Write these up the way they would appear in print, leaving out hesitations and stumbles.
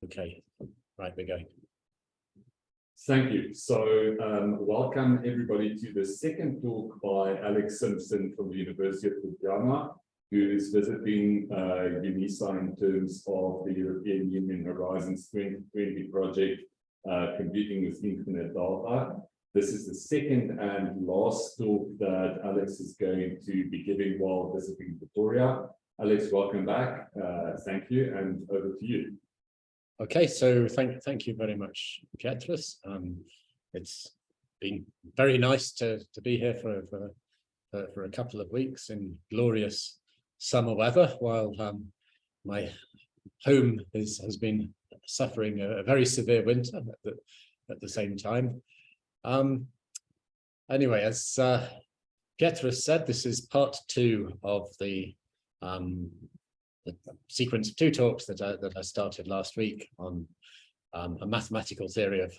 Okay, right, we're going. Thank you. So welcome everybody to the second talk by Alex Simpson from the University of Pretoria, who is visiting UNISA in terms of the European Union Horizons 2020 project, computing with infinite data. This is the second and last talk that Alex is going to be giving while visiting Pretoria. Alex, welcome back. Thank you, and over to you. Okay, so thank you very much, Petrus. It's been very nice to be here for a couple of weeks in glorious summer weather, while my home has been suffering a very severe winter at the same time. Anyway, as Petrus said, this is part 2 of the sequence of 2 talks that I started last week on a mathematical theory of,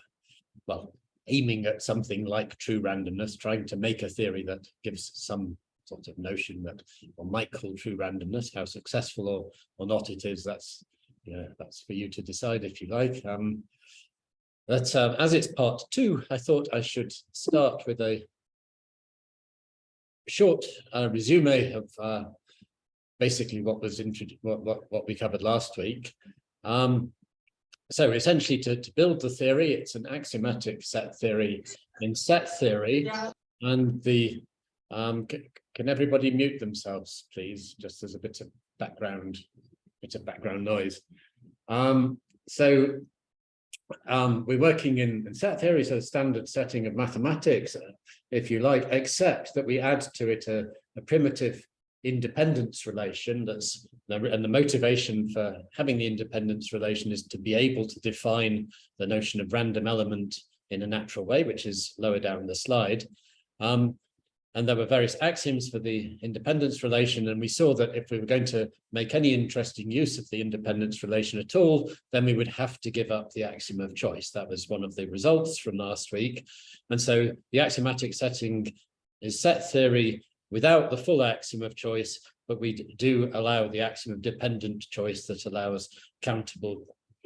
well, aiming at something like true randomness, trying to make a theory that gives some sort of notion that one might call true randomness. How successful or not it is, that's for you to decide if you like. But as it's part 2, I thought I should start with a short resume of basically what was what we covered last week. So essentially, to build the theory, it's an axiomatic set theory in set theory, and the can everybody mute themselves, please? Just as a bit of background noise. So we're working in set theory, so a standard setting of mathematics, if you like, except that we add to it a primitive independence relation. And the motivation for having the independence relation is to be able to define the notion of random element in a natural way, which is lower down the slide. And there were various axioms for the independence relation, and we saw that if we were going to make any interesting use of the independence relation at all, then we would have to give up the axiom of choice. That was one of the results from last week. And so the axiomatic setting is set theory without the full axiom of choice, but we do allow the axiom of dependent choice that allows countable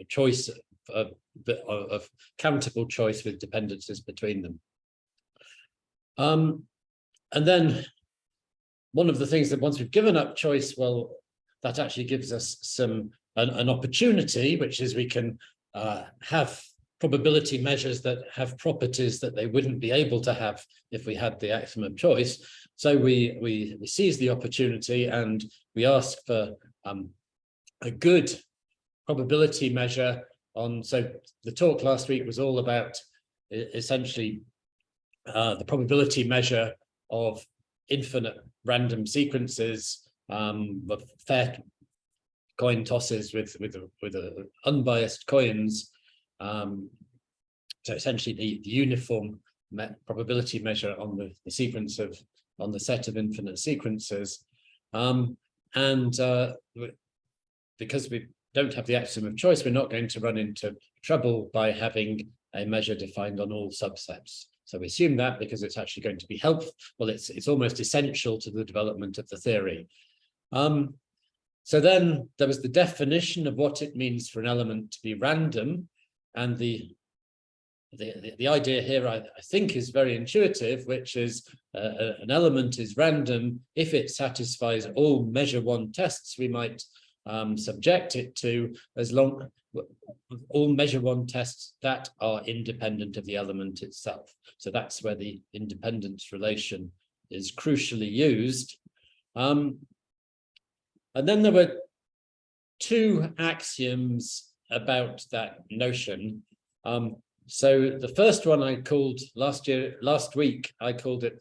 choice of countable choice with dependencies between them. And then one of the things that once we've given up choice, well, that actually gives us an opportunity, which is we can have probability measures that have properties that they wouldn't be able to have if we had the axiom of choice. So we seize the opportunity and we ask for a good probability measure on. So the talk last week was all about essentially the probability measure of infinite random sequences, of fair coin tosses with unbiased coins. So essentially the uniform probability measure on the sequence on the set of infinite sequences. Because we don't have the axiom of choice, we're not going to run into trouble by having a measure defined on all subsets. So we assume that because it's actually going to be helpful. Well, it's almost essential to the development of the theory. So then there was the definition of what it means for an element to be random, and the idea here I think is very intuitive, which is an element is random if it satisfies all measure 1 tests we might subject it to, as long all measure 1 tests that are independent of the element itself. So that's where the independence relation is crucially used. And then there were 2 axioms about that notion. So the first one I called last week, I called it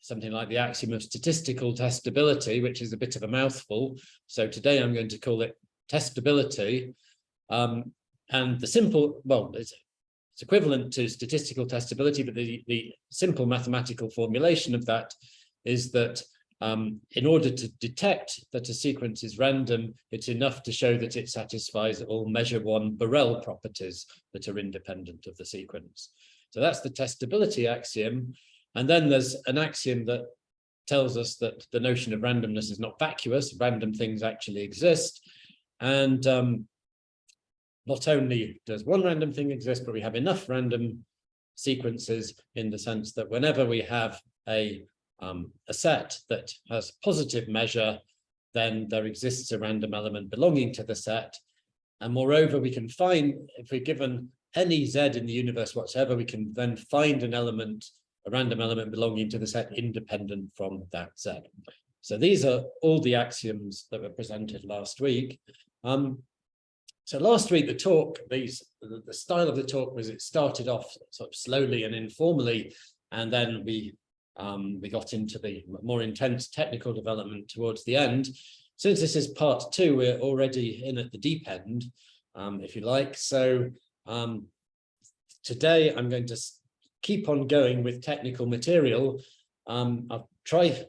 something like the axiom of statistical testability, which is a bit of a mouthful. So today I'm going to call it testability. And the simple, well, it's equivalent to statistical testability, but the simple mathematical formulation of that is that in order to detect that a sequence is random, it's enough to show that it satisfies all measure 1 Borel properties that are independent of the sequence. So that's the testability axiom. And then there's an axiom that tells us that the notion of randomness is not vacuous. Random things actually exist. And not only does one random thing exist, but we have enough random sequences in the sense that whenever we have a set that has positive measure, then there exists a random element belonging to the set. And moreover, we can find, if we're given any Z in the universe whatsoever, we can then find an element, a random element belonging to the set independent from that Z. So these are all the axioms that were presented last week. So last week, the talk, the style of the talk was it started off sort of slowly and informally, and then we got into the more intense technical development towards the end. Since this is part 2, we're already in at the deep end, if you like. So today I'm going to keep on going with technical material. I'll try,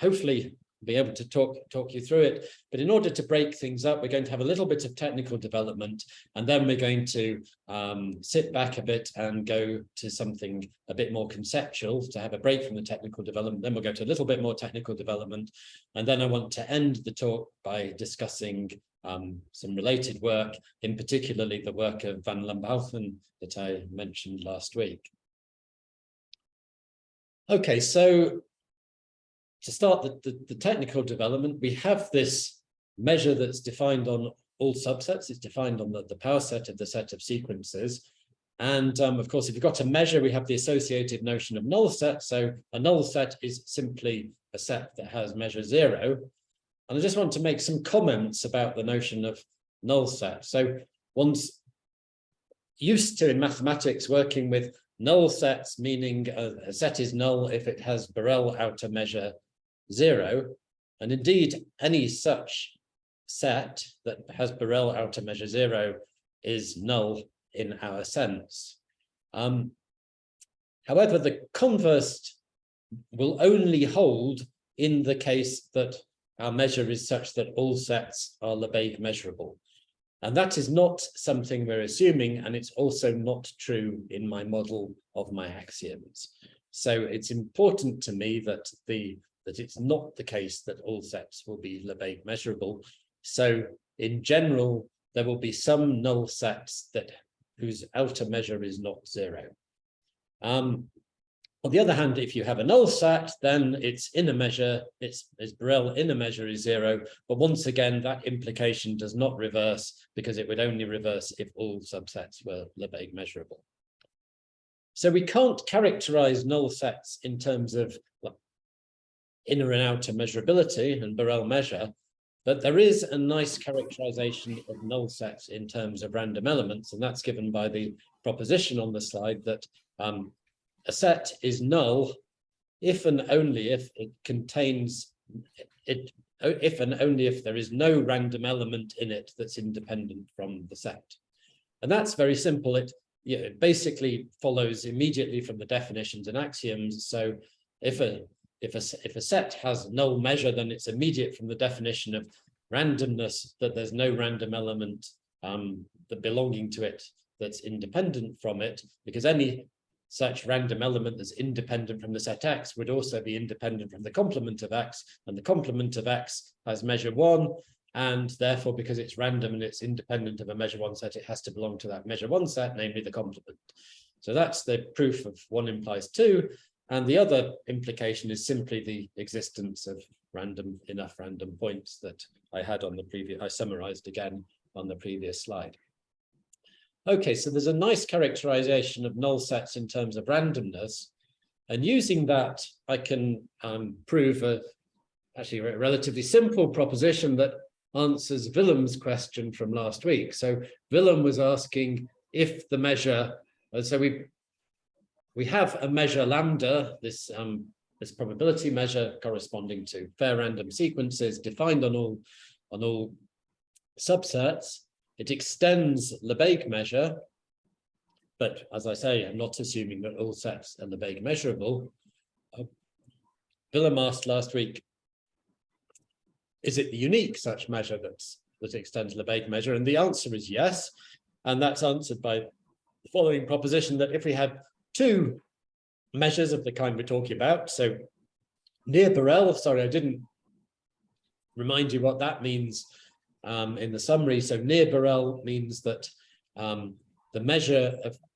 hopefully be able to talk you through it. But in order to break things up, we're going to have a little bit of technical development, and then we're going to sit back a bit and go to something a bit more conceptual to have a break from the technical development. Then we'll go to a little bit more technical development. And then I want to end the talk by discussing some related work, in particularly the work of VanLandhalcon that I mentioned last week. Okay, so to start the technical development, we have this measure that's defined on all subsets. It's defined on the power set of the set of sequences. And of course, if you've got a measure, we have the associated notion of null set. So a null set is simply a set that has measure 0. And I just want to make some comments about the notion of null set. So one's used to, in mathematics, working with null sets, meaning a set is null if it has Borel outer measure 0, and indeed any such set that has Borel outer measure 0 is null in our sense. However, the converse will only hold in the case that our measure is such that all sets are Lebesgue measurable. And that is not something we're assuming, and it's also not true in my model of my axioms. So it's important to me that it's not the case that all sets will be Lebesgue measurable. So in general, there will be some null sets whose outer measure is not 0. On the other hand, if you have a null set, then its inner measure, its Borel inner measure is 0. But once again, that implication does not reverse, because it would only reverse if all subsets were Lebesgue measurable. So we can't characterize null sets in terms of inner and outer measurability and Borel measure, but there is a nice characterization of null sets in terms of random elements, and that's given by the proposition on the slide that a set is null if and only if it contains it, if and only if there is no random element in it that's independent from the set. And that's very simple. It basically follows immediately from the definitions and axioms. So if a set has null measure, then it's immediate from the definition of randomness that there's no random element that belonging to it that's independent from it, because any such random element that's independent from the set X would also be independent from the complement of X, and the complement of X has measure 1, and therefore, because it's random and it's independent of a measure 1 set, it has to belong to that measure 1 set, namely the complement. So that's the proof of 1 implies 2, and the other implication is simply the existence of enough random points that I had on the previous, I summarized again on the previous slide. Okay, so there's a nice characterization of null sets in terms of randomness, and using that, I can prove actually a relatively simple proposition that answers Willems' question from last week. So Willem was asking if the measure, so we have a measure lambda, this probability measure corresponding to fair random sequences defined on all subsets. It extends Lebesgue measure, but as I say, I'm not assuming that all sets are Lebesgue measurable. Willem asked last week, is it the unique such measure that extends Lebesgue measure? And the answer is yes. And that's answered by the following proposition, that if we had 2 measures of the kind we're talking about, so near Borel, sorry, I didn't remind you what that means in the summary. So near Borel means that the measure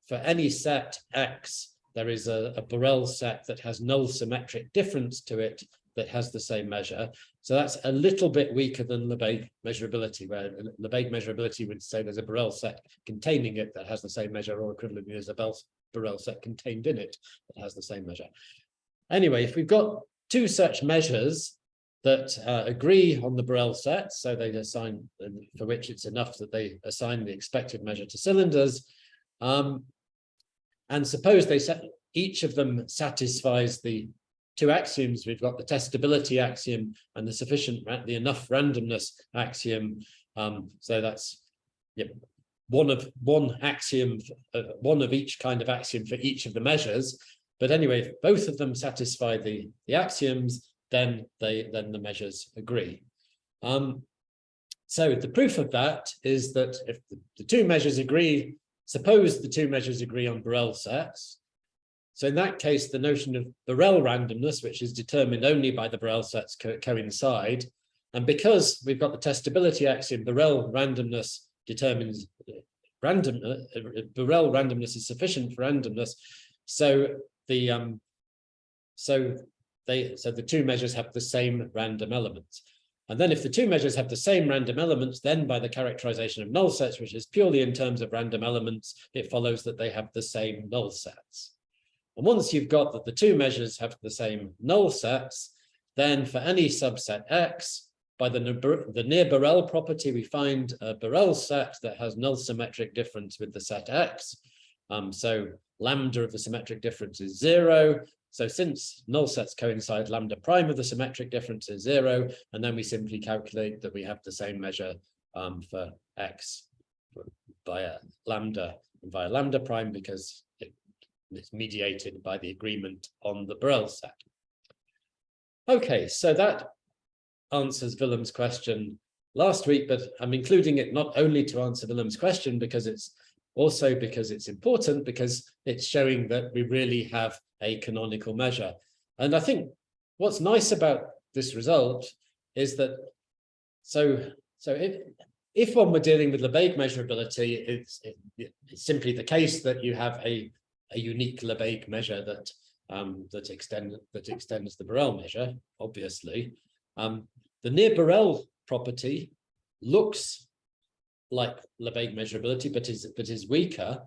for any set X, there is a Borel set that has null symmetric difference to it that has the same measure. So that's a little bit weaker than Lebesgue measurability, where Lebesgue measurability would say there's a Borel set containing it that has the same measure, or equivalently there's a Borel set contained in it that has the same measure. Anyway, if we've got two such measures that agree on the Borel set, so they assign, for which it's enough that they assign the expected measure to cylinders, and suppose they each of them satisfies the two axioms. We've got the testability axiom and the enough randomness axiom. So that's one axiom, one of each kind of axiom for each of the measures. But anyway, if both of them satisfy the axioms, then the measures agree. So the proof of that is that if the two measures agree, suppose the two measures agree on Borel sets. So in that case, the notion of Borel randomness, which is determined only by the Borel sets, coincide. And because we've got the testability axiom, Borel randomness determines Borel randomness is sufficient for randomness. So the two measures have the same random elements. And then if the two measures have the same random elements, then by the characterization of null sets, which is purely in terms of random elements, it follows that they have the same null sets. And once you've got that the two measures have the same null sets, then for any subset X, by the near Borel property, we find a Borel set that has null symmetric difference with the set X. So lambda of the symmetric difference is 0. So since null sets coincide, lambda prime of the symmetric difference is 0. And then we simply calculate that we have the same measure for X via lambda and via lambda prime, because it's mediated by the agreement on the Borel set. Okay, so that answers Willems' question last week, but I'm including it not only to answer Willems' question, because it's also because it's important, because it's showing that we really have a canonical measure. And I think what's nice about this result is that, so if one were dealing with Lebesgue measurability, it's simply the case that you have a unique Lebesgue measure that extends the Borel measure, obviously. The near Borel property looks like Lebesgue measurability, but is weaker.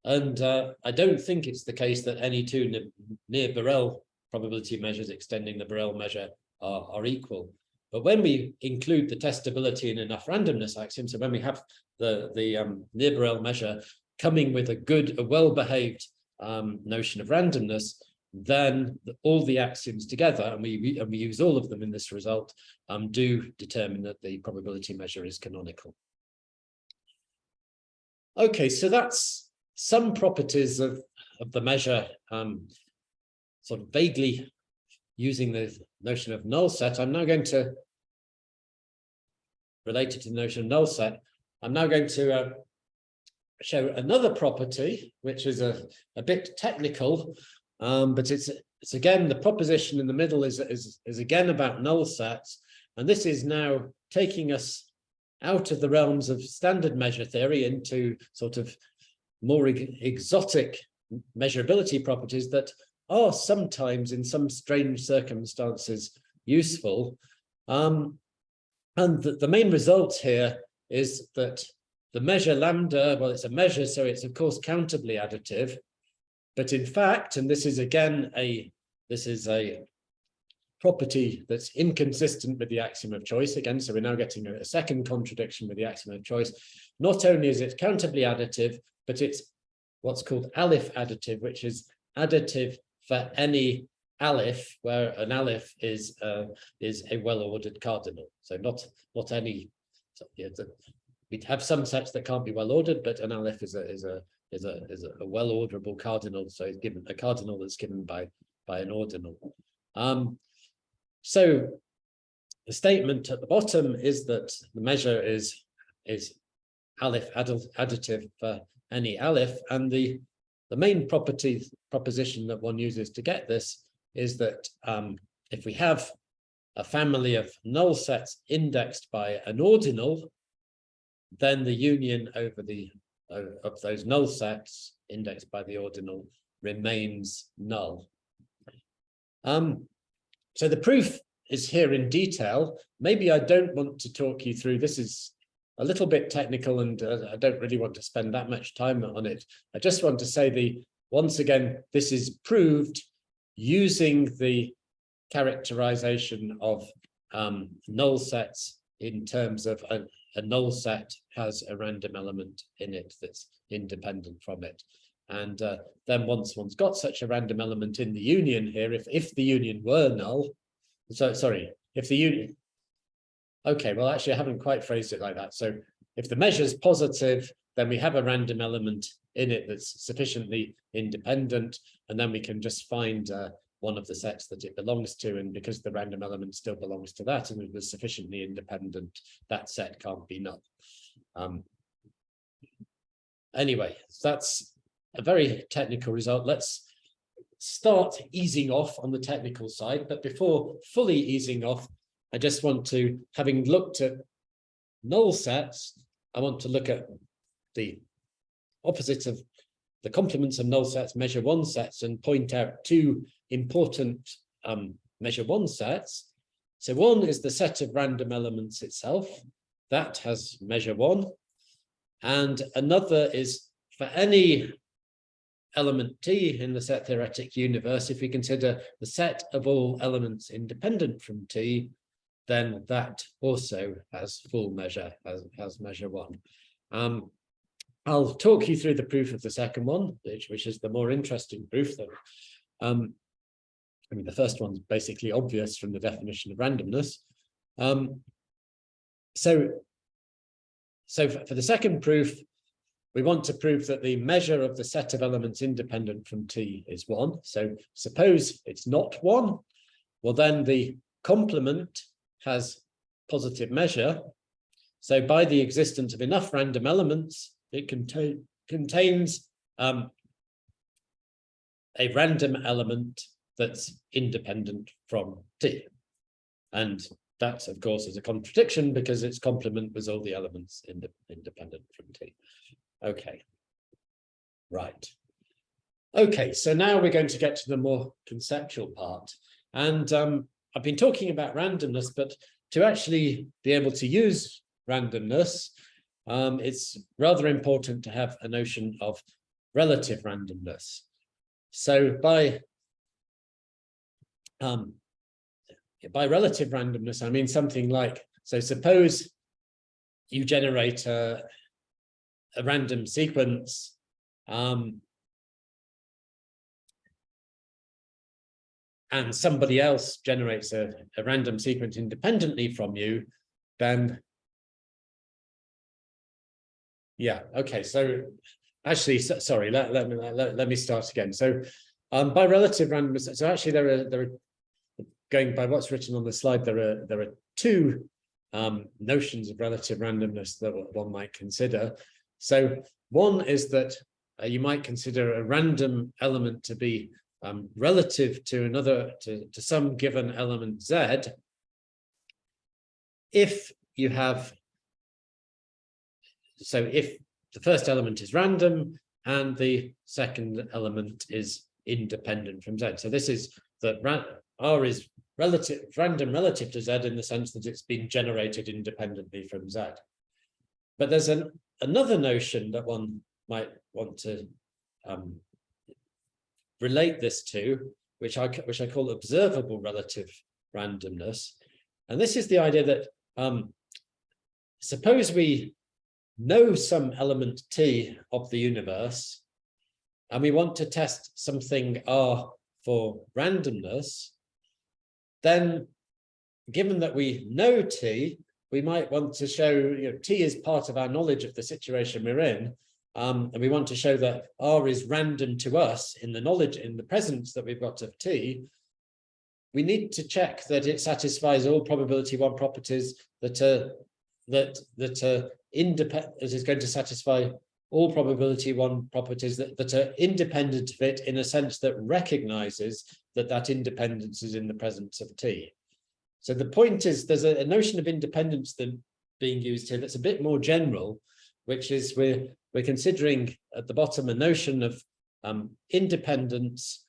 And I don't think it's the case that any two near Borel probability measures extending the Borel measure are equal. But when we include the testability and enough randomness axiom, so when we have the near Borel measure coming with a well-behaved notion of randomness, then all the axioms together, and we use all of them in this result, do determine that the probability measure is canonical. Okay, so that's some properties of the measure, sort of vaguely using the notion of null set. I'm now going to, related to the notion of null set, I'm now going to show another property, which is a bit technical, but it's again, the proposition in the middle is again about null sets. And this is now taking us out of the realms of standard measure theory into sort of more exotic measurability properties that are sometimes in some strange circumstances useful. And the main result here is that the measure lambda, well, it's a measure, so it's of course countably additive. But in fact, and this is again a property that's inconsistent with the axiom of choice again, so we're now getting a second contradiction with the axiom of choice. Not only is it countably additive, but it's what's called Alif additive, which is additive for any Alif, where an Alif is a well-ordered cardinal. So not any. So, yeah, we'd have some sets that can't be well-ordered, but an Alif is a well-orderable cardinal. So it's given a cardinal that's given by an ordinal. So the statement at the bottom is that the measure is Alif additive for any Alif, and the main proposition that one uses to get this is that if we have a family of null sets indexed by an ordinal, then the union over the of those null sets indexed by the ordinal remains null. So the proof is here in detail. Maybe I don't want to talk you through, this is a little bit technical and I don't really want to spend that much time on it. I just want to say once again, this is proved using the characterization of null sets in terms of a null set has a random element in it that's independent from it. And then once one's got such a random element in the union here, if the union were null, if the union, okay, well, actually, I haven't quite phrased it like that. So if the measure is positive, then we have a random element in it that's sufficiently independent, and then we can just find one of the sets that it belongs to, and because the random element still belongs to that and it was sufficiently independent, that set can't be null. Anyway, that's a very technical result. Let's start easing off on the technical side, but before fully easing off, I just want to, having looked at null sets, I want to look at the opposite of the complements of null sets, measure one sets, and point out two important measure one sets. So one is the set of random elements itself, that has measure one, and another is for any element T in the set-theoretic universe, if we consider the set of all elements independent from T, then that also has full measure, has measure one. I'll talk you through the proof of the second one, which is the more interesting proof. That, I mean, the first one's basically obvious from the definition of randomness. So for the second proof, we want to prove that the measure of the set of elements independent from T is 1. So suppose it's not 1, well, then the complement has positive measure. So by the existence of enough random elements, it contains a random element that's independent from T. And that, of course, is a contradiction because its complement was all the elements independent from T. Okay, right. Okay, so now we're going to get to the more conceptual part. And I've been talking about randomness, but to actually be able to use randomness, it's rather important to have a notion of relative randomness. So by relative randomness, I mean something like, so suppose you generate a random sequence and somebody else generates a random sequence independently from you, then yeah, okay, so actually, sorry, let me start again. So by relative randomness, so actually there are going by what's written on the slide, there are two notions of relative randomness that one might consider. So one is that you might consider a random element to be relative to another, to some given element Z, if you have, so if the first element is random and the second element is independent from Z. So this is that R is random relative to Z in the sense that it's been generated independently from Z. But there's another notion that one might want to relate this to, which I call observable relative randomness. And this is the idea that suppose we know some element T of the universe, and we want to test something R for randomness, then given that we know T, we might want to show, T is part of our knowledge of the situation we're in, and we want to show that R is random to us in the knowledge, in the presence that we've got of T. We need to check that it satisfies all probability one properties that is going to satisfy all probability one properties that are independent of it in a sense that recognizes that independence is in the presence of T. So the point is there's a notion of independence being used here that's a bit more general, which is we're considering at the bottom a notion of independence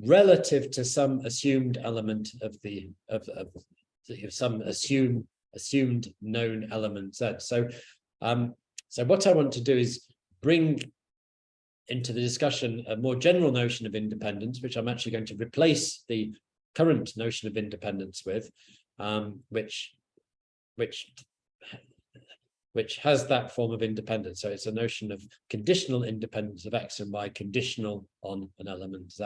relative to some assumed element of some assumed known element Z. So what I want to do is bring into the discussion a more general notion of independence, which I'm actually going to replace the current notion of independence with, which has that form of independence. So it's a notion of conditional independence of X and Y conditional on an element Z.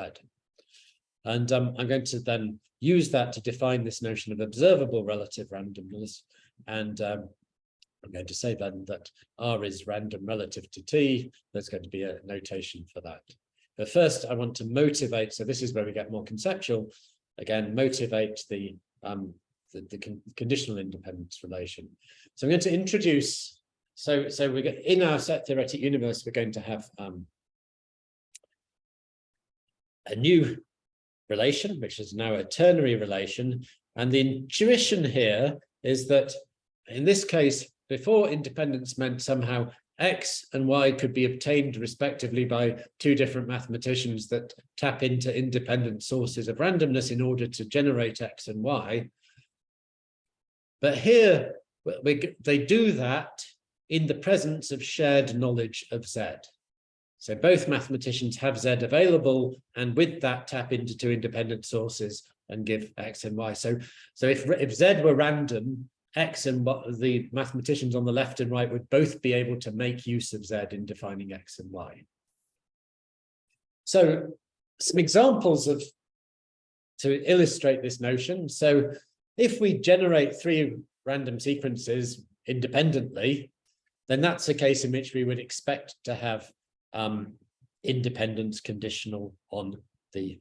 And I'm going to then use that to define this notion of observable relative randomness. And I'm going to say then that R is random relative to T. There's going to be a notation for that. But first, I want to motivate. So this is where we get more conceptual. Again, motivate the conditional independence relation. So I'm going to introduce. So we get in our set theoretic universe, we're going to have a new relation, which is now a ternary relation. And the intuition here is that in this case, before independence meant somehow X and Y could be obtained respectively by two different mathematicians that tap into independent sources of randomness in order to generate X and Y. But here, they do that in the presence of shared knowledge of Z. So both mathematicians have Z available, and with that tap into two independent sources and give X and Y. So if Z were random, X and the mathematicians on the left and right would both be able to make use of Z in defining X and Y. So some examples to illustrate this notion. So if we generate three random sequences independently, then that's a case in which we would expect to have independence conditional on the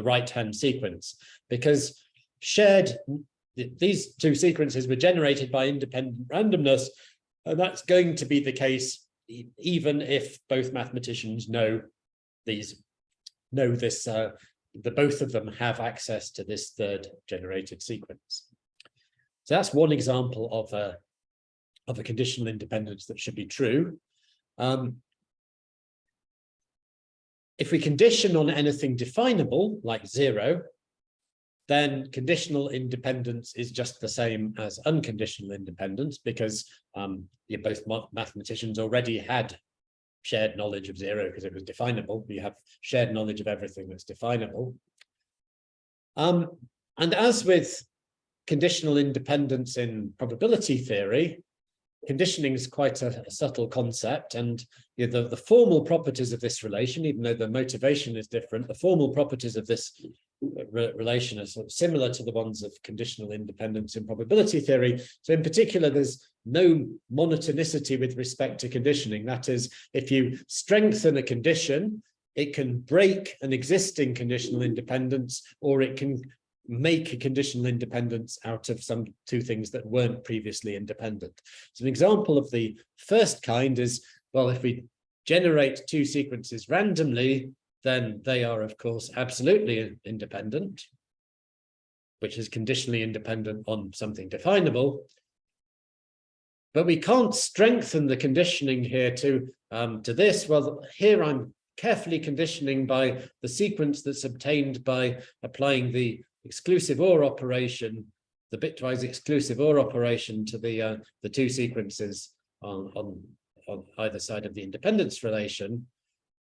right-hand sequence, because these two sequences were generated by independent randomness, and that's going to be the case even if both mathematicians know this, the both of them have access to this third generated sequence. So that's one example of a conditional independence that should be true. If we condition on anything definable, like 0, then conditional independence is just the same as unconditional independence, because both mathematicians already had shared knowledge of 0 because it was definable. We have shared knowledge of everything that's definable. And as with conditional independence in probability theory, conditioning is quite a subtle concept, and the formal properties of this relation, even though the motivation is different, the formal properties of this relation are sort of similar to the ones of conditional independence in probability theory. So in particular, there's no monotonicity with respect to conditioning. That is, if you strengthen a condition, it can break an existing conditional independence, or it can make a conditional independence out of some two things that weren't previously independent. So an example of the first kind is, well, if we generate two sequences randomly, then they are, of course, absolutely independent, which is conditionally independent on something definable. But we can't strengthen the conditioning here to this. Well, here I'm carefully conditioning by the sequence that's obtained by applying the exclusive OR operation, the bitwise exclusive OR operation to the two sequences on either side of the independence relation.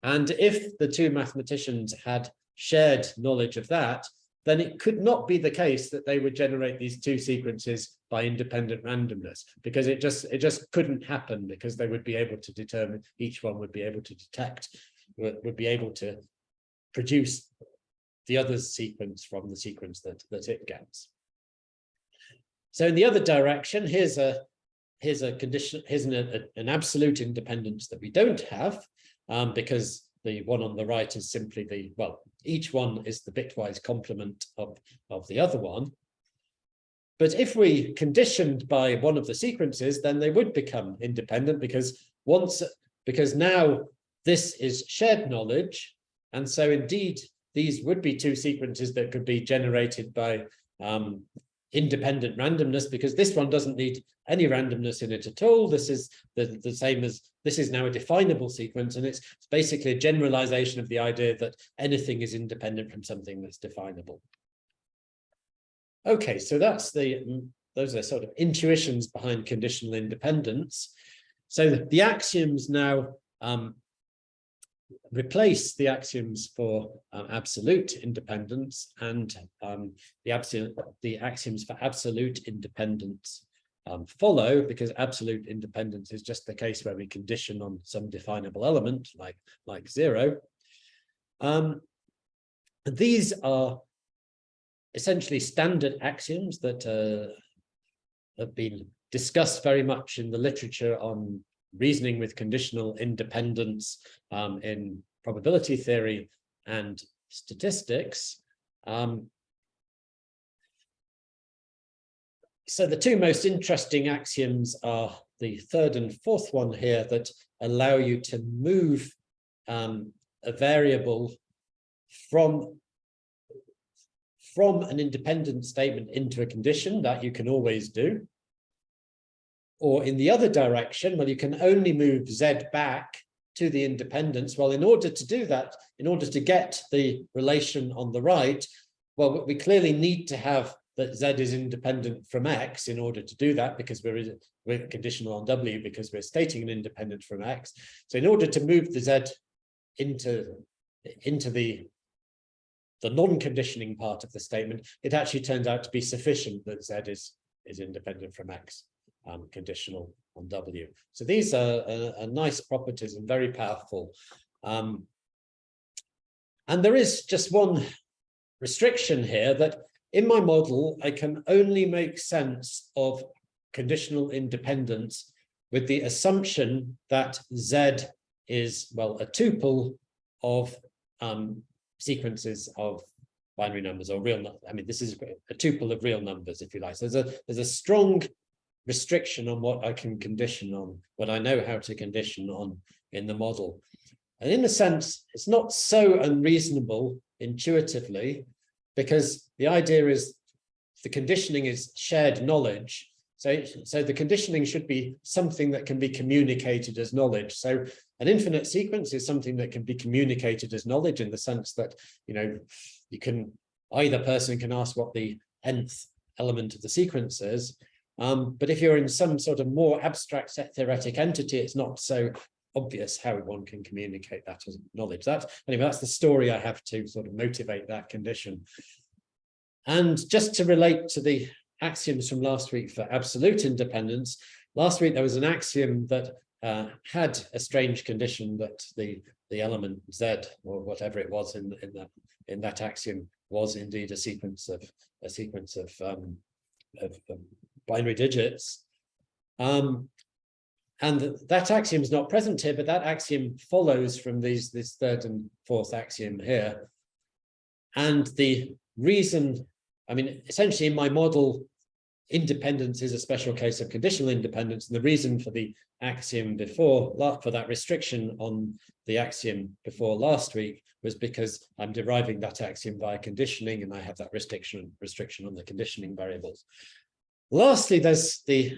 And if the two mathematicians had shared knowledge of that, then it could not be the case that they would generate these two sequences by independent randomness, because it just couldn't happen, because they would be able to determine, each one would be able to detect, would be able to produce the other's sequence from the sequence that it gets. So in the other direction, here's a condition, here's an absolute independence that we don't have, because the one on the right is simply each one is the bitwise complement of the other one. But if we conditioned by one of the sequences, then they would become independent, because now this is shared knowledge, and so indeed these would be two sequences that could be generated by independent randomness, because this one doesn't need any randomness in it at all. This is the same as, this is now a definable sequence, and it's basically a generalization of the idea that anything is independent from something that's definable. Okay, so that's those are sort of intuitions behind conditional independence. So the axioms now replace the axioms for absolute independence, and the axioms for absolute independence follow, because absolute independence is just the case where we condition on some definable element like 0. And these are essentially standard axioms that have been discussed very much in the literature on reasoning with conditional independence in probability theory and statistics. So the two most interesting axioms are the third and fourth one here, that allow you to move a variable from an independent statement into a condition. That you can always do. Or in the other direction, well, you can only move Z back to the independence. Well, in order to do that, in order to get the relation on the right, well, we clearly need to have that Z is independent from X in order to do that, because we're conditional on W, because we're stating an independence from X. So in order to move the Z into the non-conditioning part of the statement, it actually turns out to be sufficient that Z is independent from X, conditional on W. So these are nice properties and very powerful. And there is just one restriction here, that in my model, I can only make sense of conditional independence with the assumption that Z is, well, a tuple of sequences of binary numbers, or real numbers. I mean, this is a tuple of real numbers, if you like. So there's a strong restriction on what I can condition on, what I know how to condition on in the model. And in a sense, it's not so unreasonable intuitively, because the idea is the conditioning is shared knowledge. So the conditioning should be something that can be communicated as knowledge. So an infinite sequence is something that can be communicated as knowledge, in the sense that, you know, either person can ask what the nth element of the sequence is. But if you're in some sort of more abstract set theoretic entity, it's not so obvious how one can communicate that as knowledge. Anyway, that's the story I have to sort of motivate that condition. And just to relate to the axioms from last week for absolute independence, last week there was an axiom that had a strange condition, that the element Z, or whatever it was in that axiom, was indeed a sequence of binary digits. And that axiom is not present here, but that axiom follows from this third and fourth axiom here. And the reason, I mean, essentially in my model, independence is a special case of conditional independence. And the reason for the axiom before, for that restriction on the axiom before last week, was because I'm deriving that axiom via conditioning, and I have that restriction on the conditioning variables. Lastly, there's the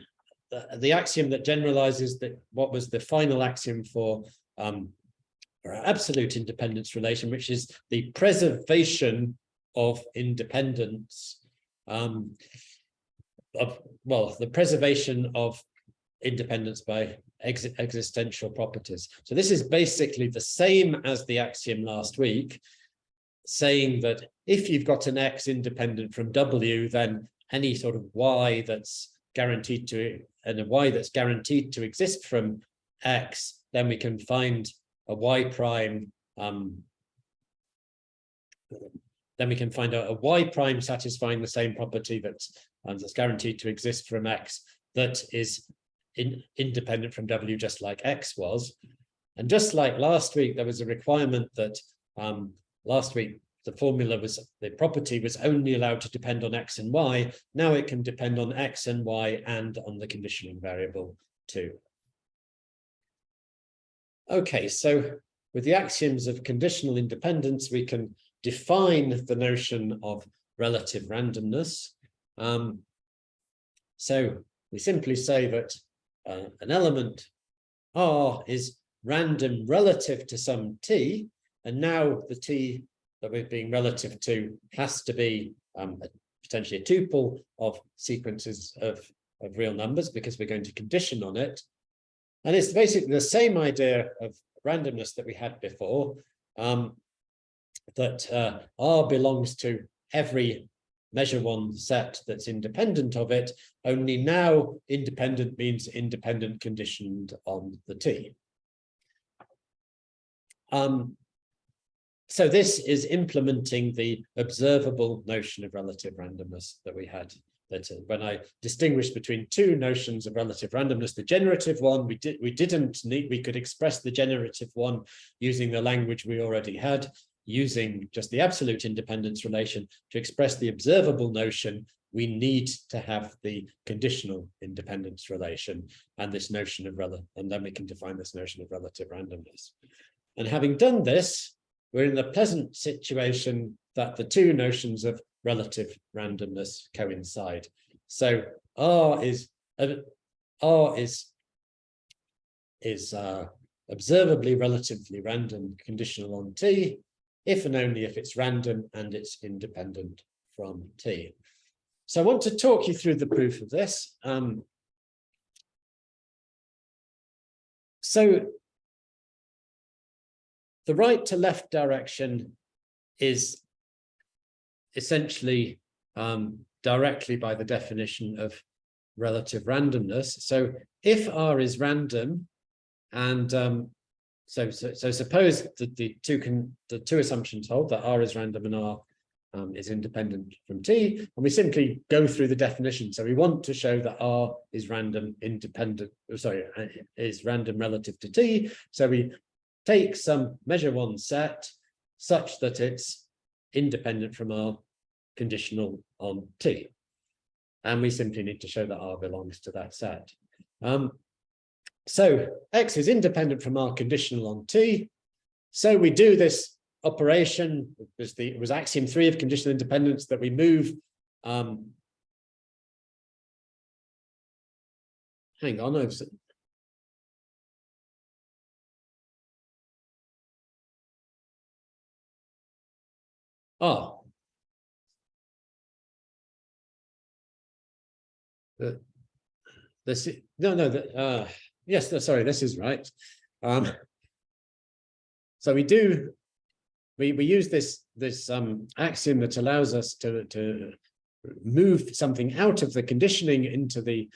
axiom that generalizes what was the final axiom for our absolute independence relation, which is the preservation of independence. The preservation of independence by existential properties. So this is basically the same as the axiom last week, saying that if you've got an X independent from W, then any sort of Y that's guaranteed to, and a Y that's guaranteed to exist from X, then we can find a Y prime, then we can find a Y prime satisfying the same property that's guaranteed to exist from X, that is independent from W, just like X was. And just like last week, there was a requirement that last week the property was only allowed to depend on X and Y. Now it can depend on X and Y and on the conditioning variable too. Okay, so with the axioms of conditional independence, we can define the notion of relative randomness. So we simply say that an element R is random relative to some t, and now the t that we're being relative to has to be potentially a tuple of sequences of real numbers, because we're going to condition on it. And it's basically the same idea of randomness that we had before, that R belongs to every measure one set that's independent of it, only now independent means independent conditioned on the t. So this is implementing the observable notion of relative randomness that we had. That when I distinguished between two notions of relative randomness, the generative one, we could express the generative one using the language we already had, using just the absolute independence relation. To express the observable notion, we need to have the conditional independence relation and this notion of and then we can define this notion of relative randomness. And having done this, we're in the pleasant situation that the two notions of relative randomness coincide. So R is observably relatively random conditional on t, if and only if it's random and it's independent from t. So I want to talk you through the proof of this. So the right to left direction is essentially directly by the definition of relative randomness. So if R is random, and so suppose that the two assumptions hold, that R is random and R is independent from t, and we simply go through the definition. So we want to show that R is random is random relative to t. So we take some measure one set such that it's independent from R, conditional on t. And we simply need to show that R belongs to that set. So X is independent from R, conditional on t. So we do this operation, it was axiom 3 of conditional independence, that we move, hang on, yes, sorry, this is right. So we use this axiom that allows us to move something out of the conditioning into the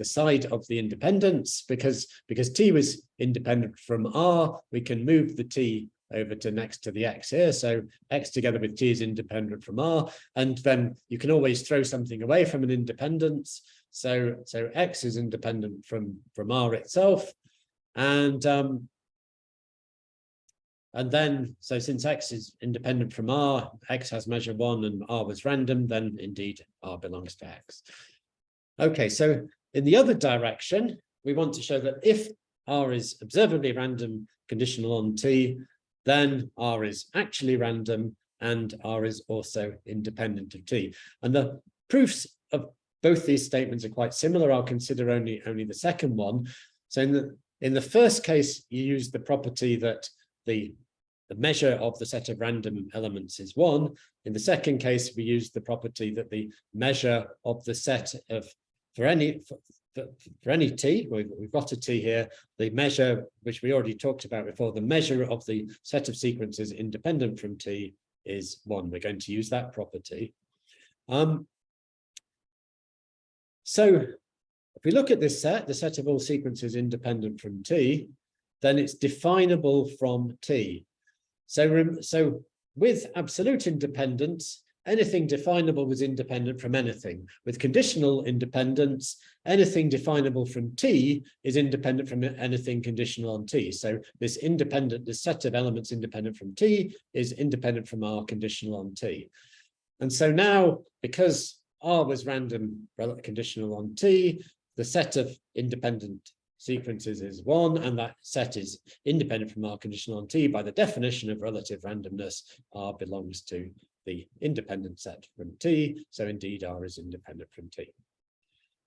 side of the independence, because t was independent from R, we can move the t over to next to the X here. So X together with t is independent from R, and then you can always throw something away from an independence. So X is independent from R itself, and then, so since X is independent from R, X has measure 1 and R was random, then indeed R belongs to X. Okay, so in the other direction, we want to show that if R is observably random conditional on t, then R is actually random and R is also independent of t. And the proofs of both these statements are quite similar. I'll consider only the second one. So in the first case, you use the property that the measure of the set of random elements is 1. In the second case, we use the property that the measure of the set of for any t, we've got a t here, the measure, which we already talked about before, the measure of the set of sequences independent from t is 1. We're going to use that property. So if we look at this set, the set of all sequences independent from t, then it's definable from t. So with absolute independence, anything definable was independent from anything. With conditional independence, anything definable from t is independent from anything conditional on t. So this set of elements independent from t is independent from R conditional on t. And so now, because R was random conditional on t, the set of independent sequences is 1, and that set is independent from R conditional on t. By the definition of relative randomness, R belongs to the independent set from T. So indeed, R is independent from T.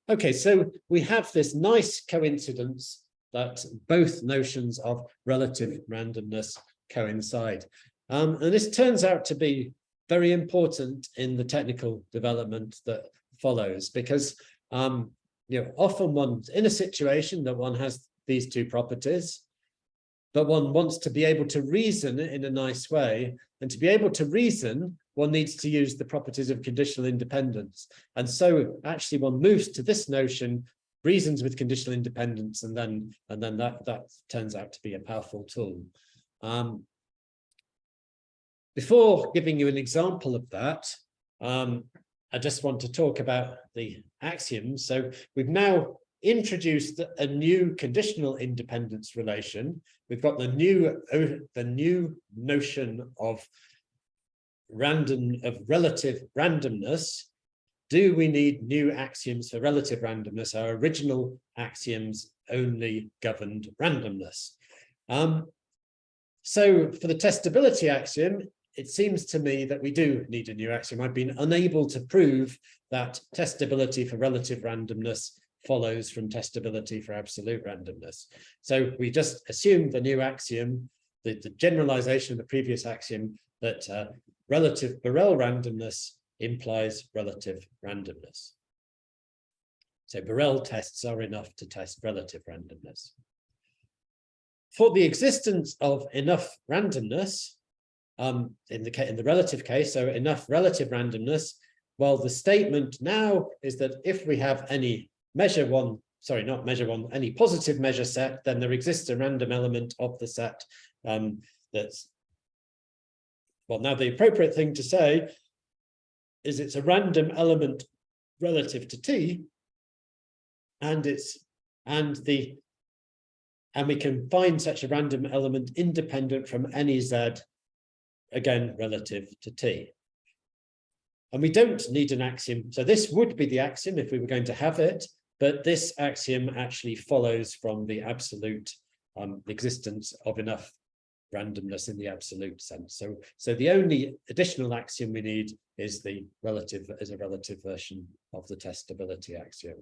Okay, so we have this nice coincidence that both notions of relative randomness coincide. And this turns out to be very important in the technical development that follows, because often one's in a situation that one has these two properties, but one wants to be able to reason in a nice way. And to be able to reason, one needs to use the properties of conditional independence. And so actually one moves to this notion, reasons with conditional independence, and then that turns out to be a powerful tool. Before giving you an example of that, I just want to talk about the axioms. So we've now introduced a new conditional independence relation. We've got the new notion of relative randomness. Do we need new axioms for relative randomness? Our original axioms only governed randomness. So for the testability axiom, it seems to me that we do need a new axiom. I've been unable to prove that testability for relative randomness follows from testability for absolute randomness. So we just assume the new axiom, the generalization of the previous axiom, that relative Borel randomness implies relative randomness. So Borel tests are enough to test relative randomness. For the existence of enough randomness, in the relative case, so enough relative randomness, well, the statement now is that if we have any any positive measure set, then there exists a random element of the set that's, well, now the appropriate thing to say is it's a random element relative to T, and we can find such a random element independent from any Z, again, relative to T. And we don't need an axiom. So this would be the axiom if we were going to have it, but this axiom actually follows from the absolute existence of enough randomness in the absolute sense. So the only additional axiom we need is a relative version of the testability axiom.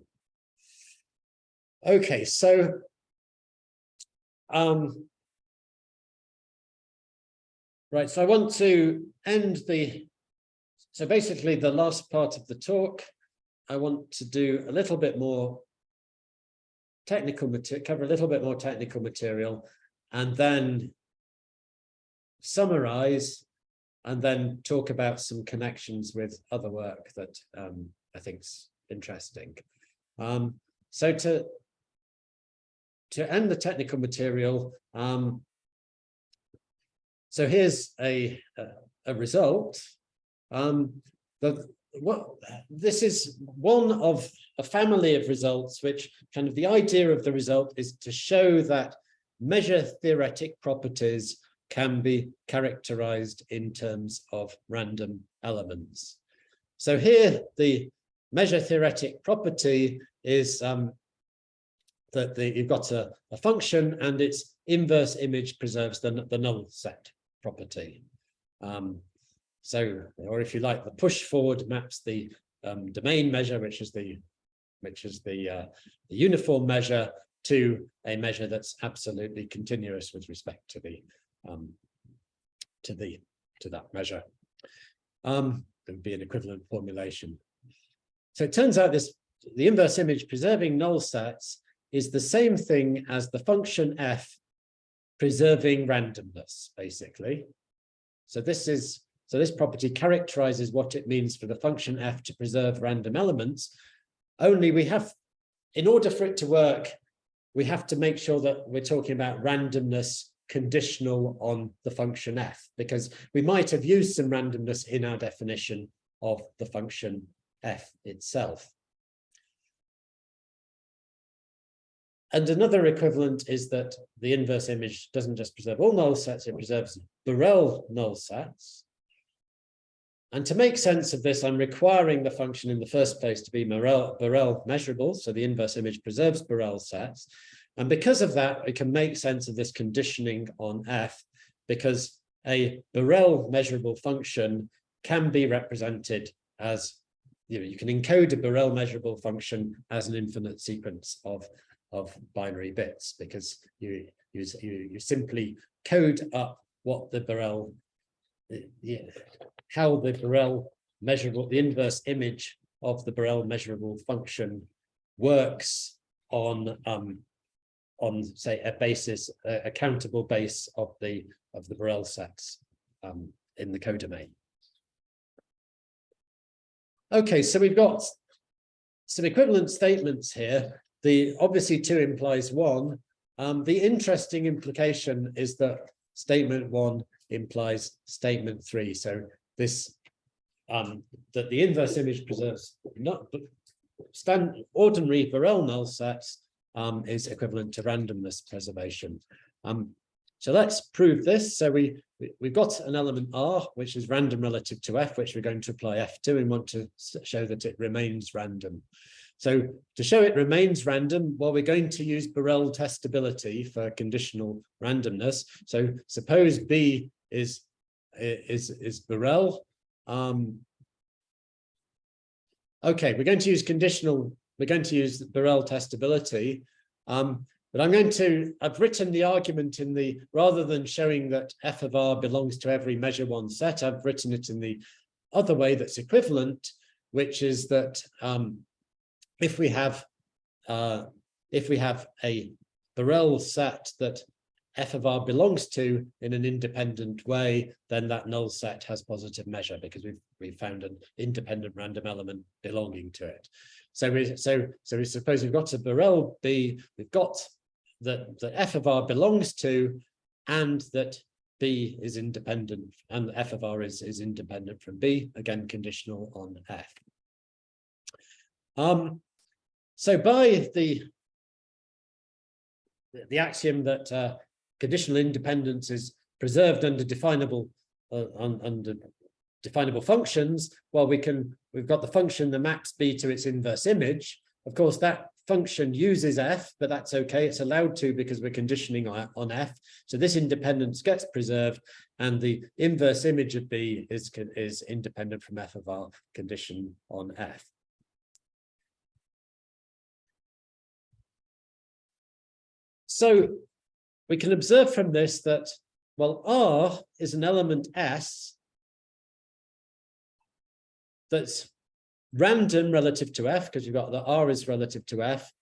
Okay, so right, so I want to end so basically the last part of the talk, I want to do a little bit more technical material, cover a little bit more technical material, and then summarize, and then talk about some connections with other work that I think's interesting. So to end the technical material, so here's a result. This is one of a family of results, which kind of the idea of the result is to show that measure-theoretic properties can be characterized in terms of random elements. So here, the measure-theoretic property is that you've got a function and its inverse image preserves the null set property. Or if you like, the push forward maps the domain measure, which is the uniform measure, to a measure that's absolutely continuous with respect to that measure. There would be an equivalent formulation. So it turns out the inverse image preserving null sets is the same thing as the function f preserving randomness, basically. So this property characterizes what it means for the function f to preserve random elements. Only in order for it to work, we have to make sure that we're talking about randomness conditional on the function f, because we might have used some randomness in our definition of the function f itself. And another equivalent is that the inverse image doesn't just preserve all null sets, it preserves Borel null sets. And to make sense of this, I'm requiring the function in the first place to be Borel measurable, so the inverse image preserves Borel sets. And because of that, we can make sense of this conditioning on f, because a Borel measurable function can be represented as, you can encode a Borel measurable function as an infinite sequence of binary bits, because you simply code up what the Borel, how the Borel measurable, the inverse image of the Borel measurable function works on say a countable base of the Borel sets in the codomain. Okay, so we've got some equivalent statements here. The obviously 2 implies 1. The interesting implication is that statement 1 implies statement 3. So this that the inverse image preserves not ordinary Borel null sets is equivalent to randomness preservation. So let's prove this. So we've got an element R, which is random relative to F, which we're going to apply F to, and want to show that it remains random. So to show it remains random, well, we're going to use Borel testability for conditional randomness. So suppose B is Borel. Okay, we're going to use Borel testability. But I've written the argument rather than showing that F of R belongs to every measure 1 set, I've written it in the other way that's equivalent, which is that if we have a Borel set that F of R belongs to in an independent way, then that null set has positive measure, because we've found an independent random element belonging to it. So we suppose we've got a Borel B, we've got that F of R belongs to, and that B is independent, and F of R is independent from B, again conditional on F. So by the axiom that conditional independence is preserved under definable functions, well, we've got the function that maps B to its inverse image. Of course, that function uses F, but that's okay. It's allowed to because we're conditioning on F. So this independence gets preserved, and the inverse image of B is independent from F of R, condition on F. So we can observe from this that, well, R is an element S that's random relative to F, because you've got that R is relative to F,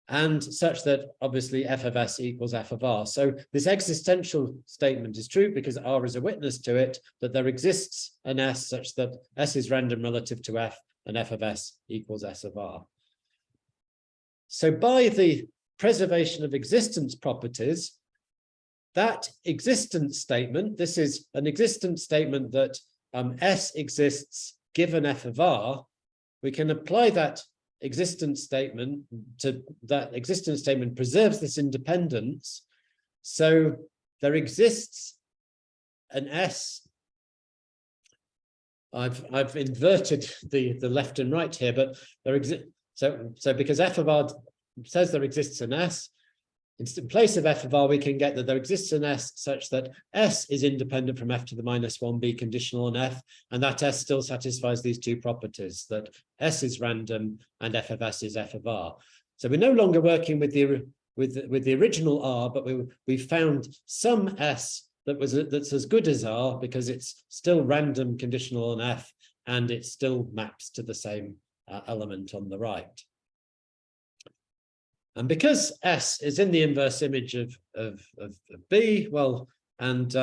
and such that obviously F of S equals F of R. So this existential statement is true because R is a witness to it, that there exists an S such that S is random relative to F and F of S equals S of R. So by the preservation of existence properties, that existence statement, this is an existence statement that S exists given F of R, we can apply that existence statement to that existence statement preserves this independence. So there exists an S. I've inverted the left and right here, but there exists so because F of R says there exists an S, in place of F of R, we can get that there exists an S such that S is independent from F to the -1B conditional on F, and that S still satisfies these 2 properties, that S is random and F of S is F of R. So we're no longer working with the original R, but we found some S that's as good as R because it's still random conditional on F, and it still maps to the same element on the right. And because S is in the inverse image of B, well, and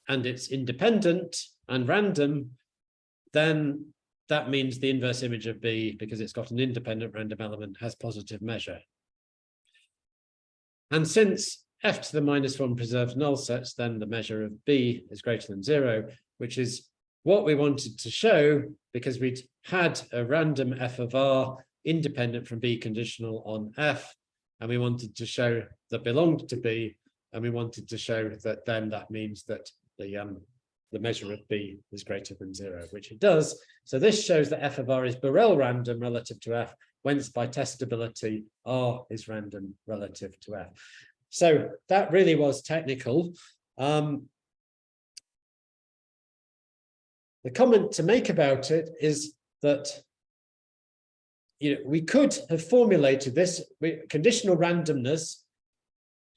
it's independent and random, then that means the inverse image of B, because it's got an independent random element, has positive measure. And since F to the -1 preserves null sets, then the measure of B is greater than 0, which is what we wanted to show, because we'd had a random F of R independent from B conditional on F, and we wanted to show that belonged to B, and we wanted to show that then that means that the measure of B is greater than 0, which it does. So this shows that F of R is Borel random relative to F, whence by testability R is random relative to F. So that really was technical. the comment to make about it is that we could have formulated this. Conditional randomness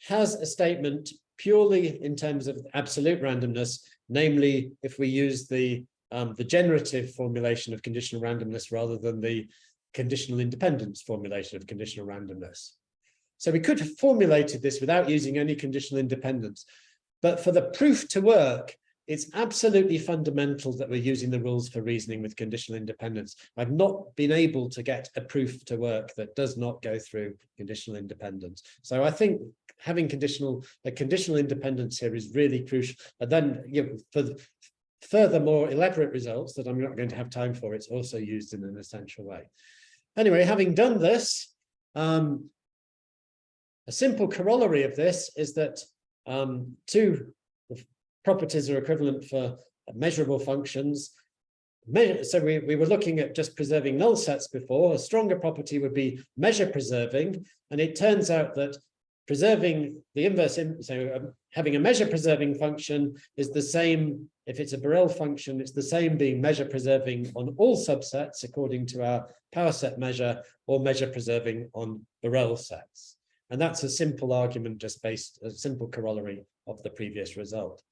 has a statement purely in terms of absolute randomness, namely if we use the generative formulation of conditional randomness rather than the conditional independence formulation of conditional randomness. So we could have formulated this without using any conditional independence. But for the proof to work, it's absolutely fundamental that we're using the rules for reasoning with conditional independence. I've not been able to get a proof to work that does not go through conditional independence. So I think having conditional independence here is really crucial. And then for the further more elaborate results that I'm not going to have time for, it's also used in an essential way. Anyway, having done this, a simple corollary of this is that two properties are equivalent for measurable functions. So we were looking at just preserving null sets before. A stronger property would be measure preserving. And it turns out that preserving the inverse, having a measure preserving function is the same. If it's a Borel function, it's the same being measure preserving on all subsets according to our power set measure, or measure preserving on Borel sets. And that's a simple argument, just based a simple corollary of the previous result.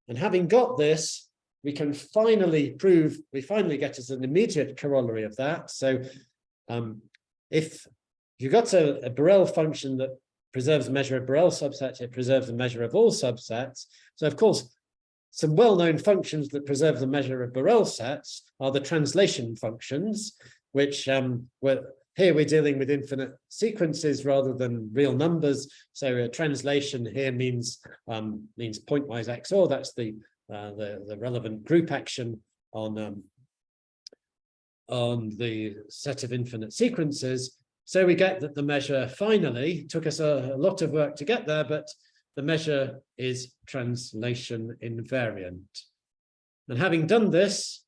And having got this, we can finally prove, we finally get as an immediate corollary of that. So if you've got a Borel function that preserves a measure of Borel subsets, it preserves a measure of all subsets. So of course, some well-known functions that preserve the measure of Borel sets are the translation functions, which here we're dealing with infinite sequences rather than real numbers. So a translation here means pointwise XOR. That's the relevant group action on the set of infinite sequences. So we get that the measure finally took us a lot of work to get there, but the measure is translation invariant. And having done this,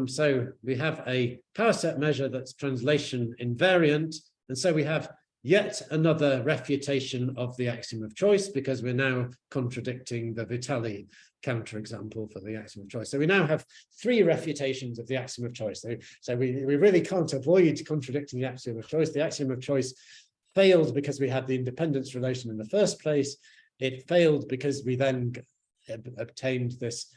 so we have a power set measure that's translation invariant. And so we have yet another refutation of the axiom of choice, because we're now contradicting the Vitali counterexample for the axiom of choice. So we now have 3 refutations of the axiom of choice. So we really can't avoid contradicting the axiom of choice. The axiom of choice failed because we had the independence relation in the first place. It failed because we then obtained this